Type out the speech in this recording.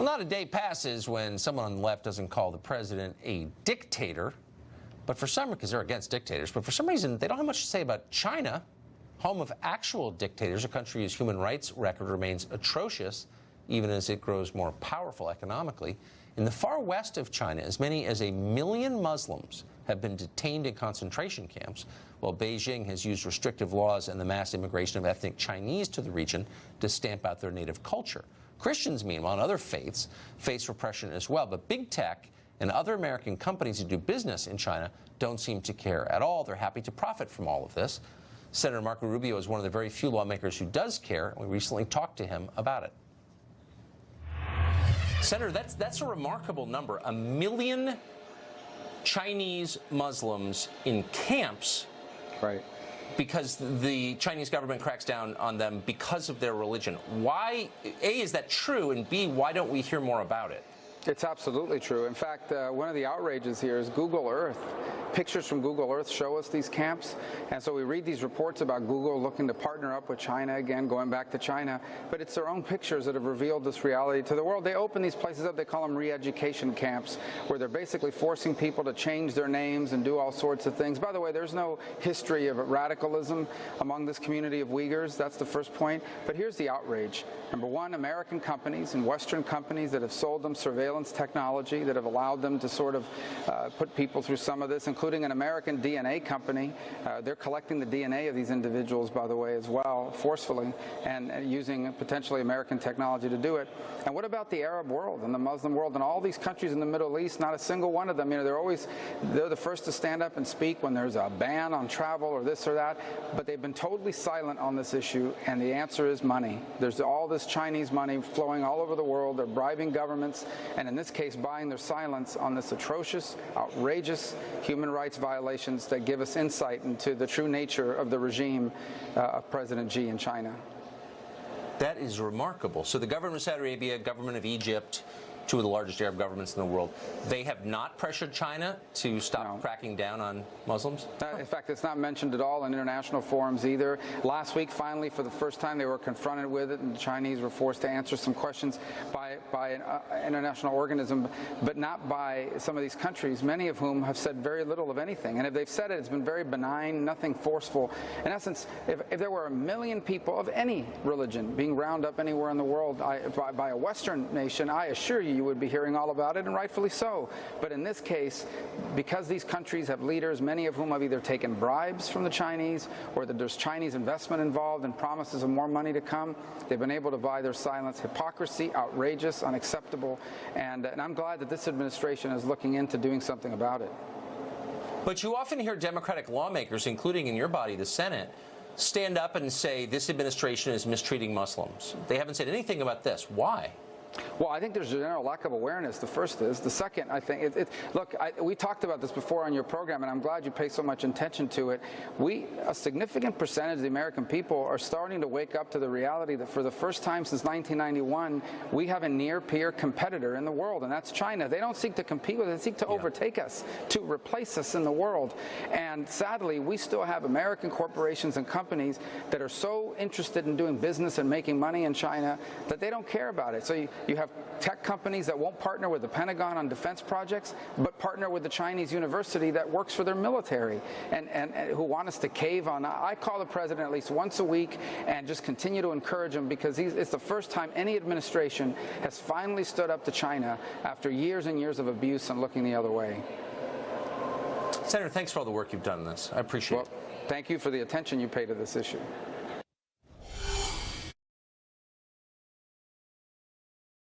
Well, not a day passes when someone on the left doesn't call the president a dictator. But for some, because they're against dictators, but for some reason, they don't have much to say about China, home of actual dictators, a country whose human rights record remains atrocious, even as it grows more powerful economically. In the far west of China, as many as 1 million Muslims have been detained in concentration camps, while Beijing has used restrictive laws and the mass immigration of ethnic Chinese to the region to stamp out their native culture. Christians, meanwhile, and other faiths face repression as well, but big tech and other American companies that do business in China don't seem to care at all. They're happy to profit from all of this. Senator Marco Rubio is one of the very few lawmakers who does care, and we recently talked to him about it. Senator, that's a remarkable number. 1 million Chinese Muslims in camps. Right. Because the Chinese government cracks down on them because of their religion. Why, A, is that true, and B, why don't we hear more about it? It's absolutely true. In fact, one of the outrages here is Google Earth. Pictures from Google Earth show us these camps, and so we read these reports about Google looking to partner up with China again, going back to China, but it's their own pictures that have revealed this reality to the world. They open these places up, they call them re-education camps, where they're basically forcing people to change their names and do all sorts of things. By the way, there's no history of radicalism among this community of Uyghurs. That's the first point. But here's the outrage. Number one, American companies and Western companies that have sold them surveillance technology, that have allowed them to sort of put people through some of this, including an American DNA company. They're collecting the DNA of these individuals, by the way, as well, forcefully, and using potentially American technology to do it. And what about the Arab world and the Muslim world and all these countries in the Middle East? Not a single one of them. You know, they're the first to stand up and speak when there's a ban on travel or this or that, but they've been totally silent on this issue, and the answer is money. There's all this Chinese money flowing all over the world. They're bribing governments, and in this case, buying their silence on this atrocious, outrageous human rights violations that give us insight into the true nature of the regime of President Xi in China. That is remarkable. So the government of Saudi Arabia, government of Egypt, two of the largest Arab governments in the world, they have not pressured China to stop cracking down on Muslims? In fact, it's not mentioned at all in international forums either. Last week, finally, for the first time, they were confronted with it, and the Chinese were forced to answer some questions by an international organism, but not by some of these countries, many of whom have said very little of anything. And if they've said it, it's been very benign, nothing forceful. In essence, if there were 1 million people of any religion being rounded up anywhere in the world by a Western nation, I assure you, you would be hearing all about it, and rightfully so. But in this case, because these countries have leaders, many of whom have either taken bribes from the Chinese or that there's Chinese investment involved and promises of more money to come, they've been able to buy their silence. Hypocrisy, outrageous, unacceptable, and I'm glad that this administration is looking into doing something about it. But you often hear Democratic lawmakers, including in your body, the Senate, stand up and say this administration is mistreating Muslims. They haven't said anything about this. Why? Well, I think there's a general lack of awareness. The first is. The second, I think, look, we talked about this before on your program, and I'm glad you pay so much attention to it. A significant percentage of the American people are starting to wake up to the reality that for the first time since 1991, we have a near-peer competitor in the world, and that's China. They don't seek to compete with us, they seek to overtake us, to replace us in the world. And sadly, we still have American corporations and companies that are so interested in doing business and making money in China that they don't care about it. So you have tech companies that won't partner with the Pentagon on defense projects, but partner with the Chinese university that works for their military and who want us to cave on. I call the president at least once a week and just continue to encourage him, because it's the first time any administration has finally stood up to China after years and years of abuse and looking the other way. Senator, thanks for all the work you've done on this. I appreciate it. Thank you for the attention you pay to this issue.